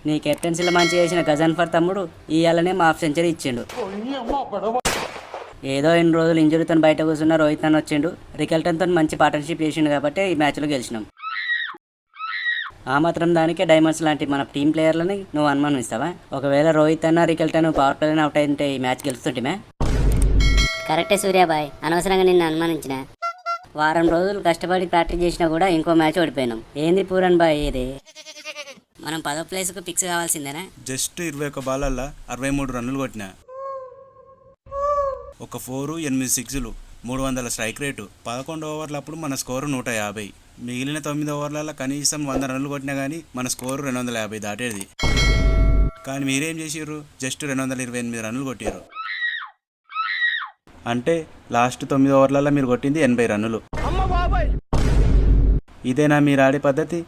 నీ కెప్టెన్సీలో మంచిగా చేసిన గజన్ఫర్ తమ్ముడు ఇవాళనే మా హాఫ్ సెంచరీ ఇచ్చిండు. ఏదో ఇన్ని రోజులు ఇంజురీతో బయట కూర్చున్న రోహిత్ అన్న వచ్చిండు. రికెల్టన్తో మంచి పార్ట్నర్షిప్ చేసిండు కాబట్టి ఈ మ్యాచ్లో గెలిచినాం. ఆ మాత్రం దానికే డైమండ్స్ లాంటి మన టీం ప్లేయర్లని నువ్వు అనుమానిస్తావా? ఒకవేళ రోహిత్ అన్న రికెల్టన్ పవర్ ప్లేని అవుట్ అయితే ఈ మ్యాచ్ గెలుస్తుంటేమే. కరెక్టే సూర్యాబాయ్, అనవసరంగా నిన్ను అనుమానించిన. వారం రోజులు కష్టపడి ప్రాక్టీస్ చేసినా కూడా ఇంకో మ్యాచ్ ఓడిపోయినాం. ఏంది పూరన్ బాయ్ ఇది? మనం 10వ ప్లేస్కు ఫిక్స్ కావాల్సిందేనా? జస్ట్ 21 బాలల్లో 63 రన్నులు కొట్టినా. ఒక 4, 8 సిక్స్లు, 300 స్ట్రైక్ రేటు. 11 ఓవర్ల అప్పుడు మన స్కోరు 150. మిగిలిన 9 ఓవర్లలో కనీసం 100 రన్నులు కొట్టినా కానీ మన స్కోరు 250 దాటేది. కానీ మీరేం చేసిర్రు? జస్ట్ 228 రన్నులు కొట్టారు. అంటే లాస్ట్ 9 ఓవర్లలో మీరు కొట్టింది 80 రన్నులు. ఇదేనా మీరు ఆడే పద్ధతి?